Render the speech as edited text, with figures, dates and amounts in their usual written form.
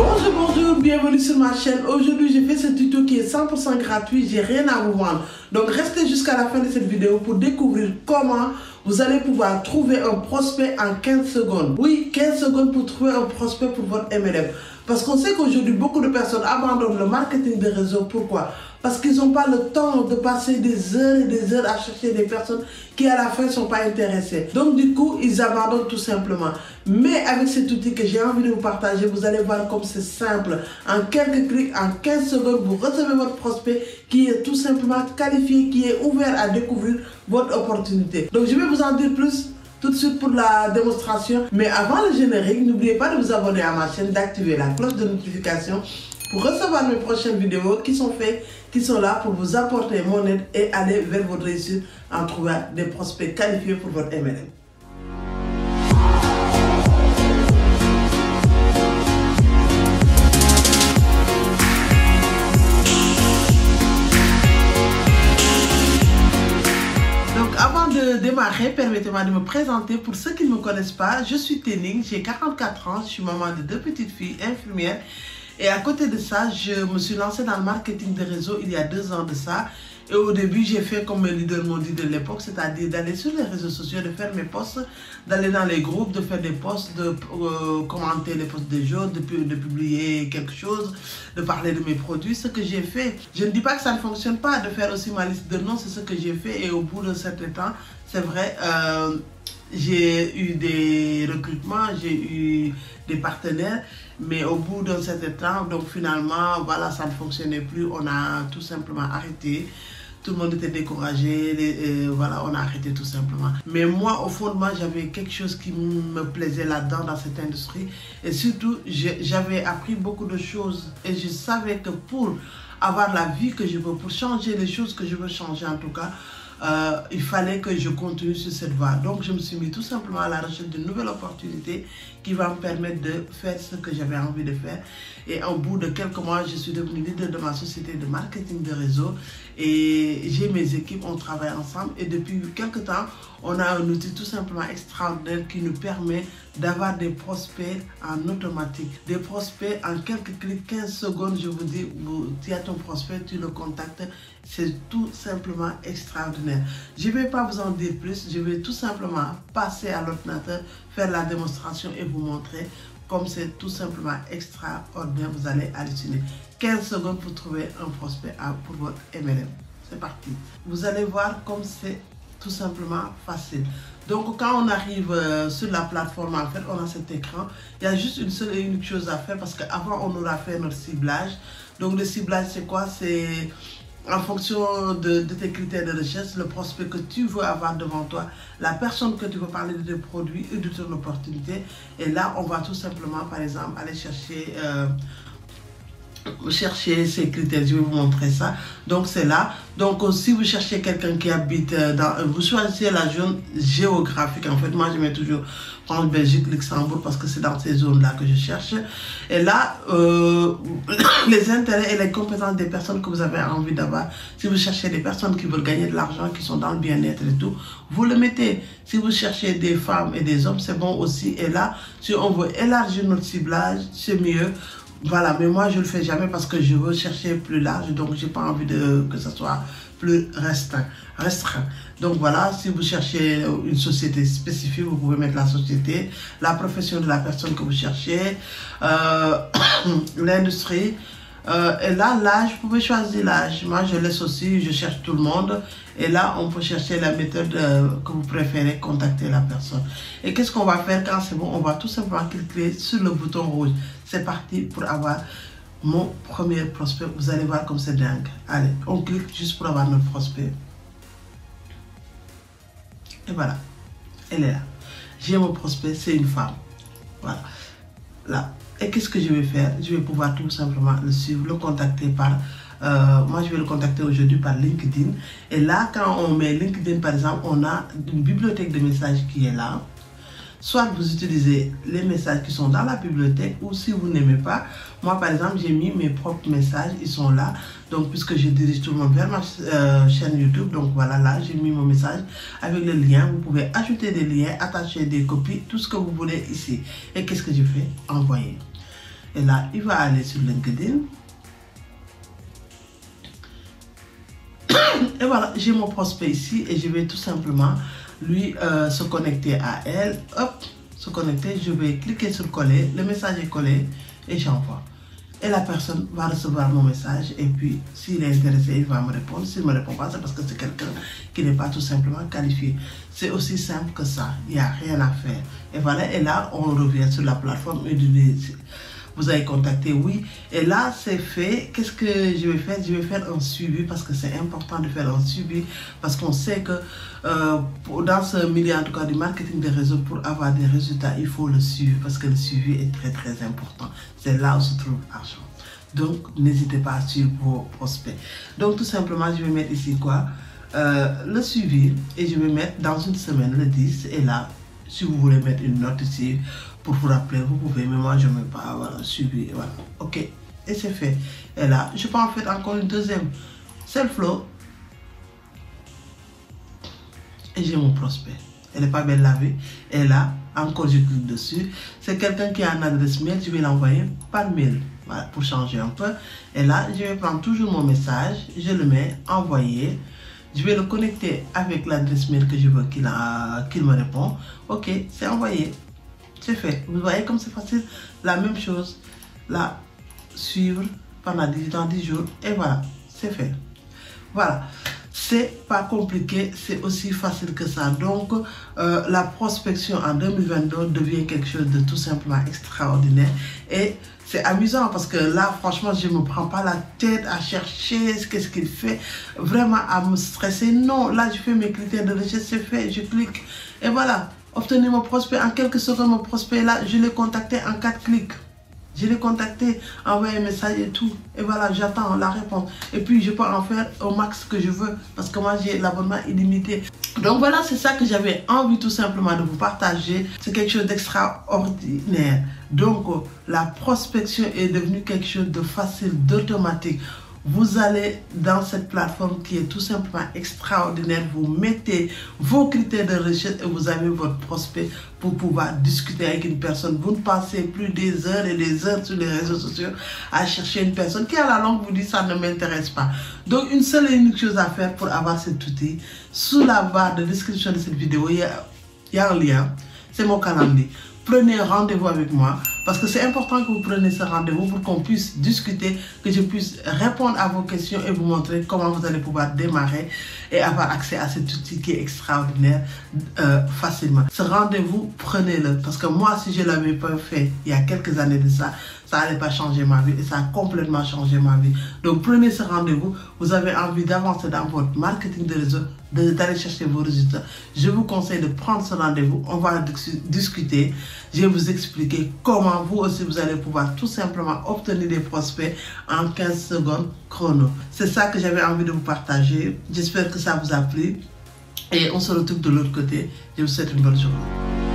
Bonjour, bienvenue sur ma chaîne. Aujourd'hui, j'ai fait ce tuto qui est 100% gratuit, j'ai rien à vous vendre. Donc, restez jusqu'à la fin de cette vidéo pour découvrir comment vous allez pouvoir trouver un prospect en 15 secondes. Oui, 15 secondes pour trouver un prospect pour votre MLM. Parce qu'on sait qu'aujourd'hui, beaucoup de personnes abandonnent le marketing de réseau. Pourquoi? Parce qu'ils n'ont pas le temps de passer des heures et des heures à chercher des personnes qui à la fin ne sont pas intéressées. Donc du coup, ils abandonnent tout simplement. Mais avec cet outil que j'ai envie de vous partager, vous allez voir comme c'est simple. En quelques clics, en 15 secondes, vous recevez votre prospect qui est tout simplement qualifié, qui est ouvert à découvrir votre opportunité. Donc je vais vous en dire plus tout de suite pour la démonstration. Mais avant le générique, n'oubliez pas de vous abonner à ma chaîne, d'activer la cloche de notification pour recevoir mes prochaines vidéos qui sont là pour vous apporter mon aide et aller vers votre réussite en trouvant des prospects qualifiés pour votre MLM. Donc avant de démarrer, permettez-moi de me présenter. Pour ceux qui ne me connaissent pas, je suis Tening, j'ai 44 ans, je suis maman de 2 petites filles, infirmières. Et à côté de ça, je me suis lancée dans le marketing de réseau il y a 2 ans de ça. Et au début, j'ai fait comme mes leaders m'ont dit de l'époque, c'est-à-dire d'aller sur les réseaux sociaux, de faire mes posts, d'aller dans les groupes, de faire des posts, de commenter les posts des gens, de publier quelque chose, de parler de mes produits, ce que j'ai fait. Je ne dis pas que ça ne fonctionne pas, de faire aussi ma liste de noms, c'est ce que j'ai fait. Et au bout d'un certain temps, c'est vrai, j'ai eu des recrutements, j'ai eu des partenaires, mais au bout d'un certain temps, donc finalement, voilà, ça ne fonctionnait plus, on a tout simplement arrêté. Tout le monde était découragé, voilà, on a arrêté tout simplement. Mais moi, au fond de moi, j'avais quelque chose qui me plaisait là-dedans, dans cette industrie. Et surtout, j'avais appris beaucoup de choses. Et je savais que pour avoir la vie que je veux, pour changer les choses que je veux changer en tout cas, il fallait que je continue sur cette voie. Donc je me suis mis tout simplement à la recherche d'une nouvelle opportunité qui va me permettre de faire ce que j'avais envie de faire. Et au bout de quelques mois, je suis devenue leader de ma société de marketing de réseau. Et j'ai mes équipes, on travaille ensemble. Et depuis quelques temps, on a un outil tout simplement extraordinaire qui nous permet d'avoir des prospects en automatique. Des prospects en quelques clics, 15 secondes, je vous dis, tu as ton prospect, tu le contactes. C'est tout simplement extraordinaire. Je ne vais pas vous en dire plus, je vais tout simplement passer à l'ordinateur, faire la démonstration et vous montrer comme c'est tout simplement extraordinaire. Vous allez halluciner. 15 secondes pour trouver un prospect pour votre MLM. C'est parti. Vous allez voir comme c'est tout simplement facile. Donc quand on arrive sur la plateforme, en fait, on a cet écran. Il y a juste une seule et unique chose à faire parce qu'avant, on aura fait notre ciblage. Donc le ciblage, c'est quoi? C'est en fonction de tes critères de recherche, le prospect que tu veux avoir devant toi, la personne que tu veux parler de tes produits et de ton opportunité. Et là, on va tout simplement, par exemple, aller chercher ces critères. Je vais vous montrer ça. Donc c'est là. Donc si vous cherchez quelqu'un qui habite dans, vous choisissez la zone géographique. En fait, moi je mets toujours France, Belgique, Luxembourg parce que c'est dans ces zones là que je cherche. Et là, les intérêts et les compétences des personnes que vous avez envie d'avoir. Si vous cherchez des personnes qui veulent gagner de l'argent, qui sont dans le bien-être et tout, vous le mettez. Si vous cherchez des femmes et des hommes, c'est bon aussi. Et là, si on veut élargir notre ciblage, c'est mieux. Voilà, mais moi je le fais jamais parce que je veux chercher plus large, donc j'ai pas envie que ça soit plus restreint. Donc voilà, si vous cherchez une société spécifique, vous pouvez mettre la société, la profession de la personne que vous cherchez, l'industrie. Et là, l'âge, vous pouvez choisir l'âge. Moi, je laisse aussi, je cherche tout le monde. Et là, on peut chercher la méthode que vous préférez, contacter la personne. Et qu'est-ce qu'on va faire quand c'est bon? On va tout simplement cliquer sur le bouton rouge. C'est parti pour avoir mon premier prospect. Vous allez voir comme c'est dingue. Allez, on clique juste pour avoir notre prospect. Et voilà, elle est là. J'ai mon prospect, c'est une femme. Voilà, là. Et qu'est-ce que je vais faire? Je vais pouvoir tout simplement le suivre, le contacter par... moi, je vais le contacter aujourd'hui par LinkedIn. Et là, quand on met LinkedIn, par exemple, on a une bibliothèque de messages qui est là. Soit vous utilisez les messages qui sont dans la bibliothèque, ou si vous n'aimez pas, moi par exemple j'ai mis mes propres messages, ils sont là. Donc puisque je dirige tout le monde vers ma chaîne YouTube, donc voilà, là j'ai mis mon message avec le lien. Vous pouvez ajouter des liens, attacher des copies, tout ce que vous voulez ici. Et qu'est-ce que je fais? Envoyer. Et là, il va aller sur LinkedIn. Et voilà, j'ai mon prospect ici et je vais tout simplement lui se connecter à elle. Hop, se connecter, je vais cliquer sur coller, le message est collé et j'envoie. Et la personne va recevoir mon message et puis s'il est intéressé, il va me répondre. S'il ne me répond pas, c'est parce que c'est quelqu'un qui n'est pas tout simplement qualifié. C'est aussi simple que ça, il n'y a rien à faire. Et voilà, et là, on revient sur la plateforme et vous avez contacté, oui. Et là, c'est fait. Qu'est-ce que je vais faire? Je vais faire un suivi parce que c'est important de faire un suivi. Parce qu'on sait que dans ce milieu, en tout cas du marketing des réseaux, pour avoir des résultats, il faut le suivre. Parce que le suivi est très, très important. C'est là où se trouve l'argent. Donc, n'hésitez pas à suivre vos prospects. Donc, tout simplement, je vais mettre ici quoi? Le suivi. Et je vais mettre dans une semaine, le 10. Et là, si vous voulez mettre une note ici pour vous rappeler, vous pouvez, mais moi je ne mets pas, voilà, suivi, voilà, ok, et c'est fait. Et là, je peux en faire encore une deuxième, Self-Flow, et j'ai mon prospect. Elle n'est pas belle lavée, et là, encore je clique dessus, c'est quelqu'un qui a une adresse mail, je vais l'envoyer par mail, voilà, pour changer un peu. Et là, je vais prendre toujours mon message, je le mets, envoyer. Je vais le connecter avec l'adresse mail que je veux qu'il me répond. Ok, c'est envoyé. C'est fait. Vous voyez comme c'est facile. La même chose. Là, suivre pendant 10 jours. Et voilà, c'est fait. Voilà. C'est pas compliqué, c'est aussi facile que ça. Donc, la prospection en 2022 devient quelque chose de tout simplement extraordinaire. Et c'est amusant parce que là, franchement, je ne me prends pas la tête à chercher qu'est-ce qu'il fait, vraiment à me stresser. Non, là, je fais mes critères de recherche, c'est fait, je clique. Et voilà, obtenir mon prospect en quelques secondes. Mon prospect là, je l'ai contacté en 4 clics. Je l'ai contacté, envoyé un message et tout. Et voilà, j'attends la réponse. Et puis, je peux en faire au max que je veux. Parce que moi, j'ai l'abonnement illimité. Donc voilà, c'est ça que j'avais envie tout simplement de vous partager. C'est quelque chose d'extraordinaire. Donc, la prospection est devenue quelque chose de facile, d'automatique. Vous allez dans cette plateforme qui est tout simplement extraordinaire. Vous mettez vos critères de recherche et vous avez votre prospect pour pouvoir discuter avec une personne. Vous ne passez plus des heures et des heures sur les réseaux sociaux à chercher une personne qui à la longue vous dit ça ne m'intéresse pas. Donc une seule et unique chose à faire pour avoir cet outil. Sous la barre de description de cette vidéo, il y a un lien. C'est mon calendrier. Prenez rendez-vous avec moi parce que c'est important que vous preniez ce rendez-vous pour qu'on puisse discuter, que je puisse répondre à vos questions et vous montrer comment vous allez pouvoir démarrer et avoir accès à cet outil qui est extraordinaire facilement. Ce rendez-vous, prenez-le parce que moi, si je ne l'avais pas fait il y a quelques années de ça, ça n'allait pas changer ma vie et ça a complètement changé ma vie. Donc prenez ce rendez-vous, vous avez envie d'avancer dans votre marketing de réseau, d'aller chercher vos résultats. Je vous conseille de prendre ce rendez-vous, on va discuter, je vais vous expliquer comment vous aussi vous allez pouvoir tout simplement obtenir des prospects en 15 secondes chrono. C'est ça que j'avais envie de vous partager, j'espère que ça vous a plu et on se retrouve de l'autre côté. Je vous souhaite une bonne journée.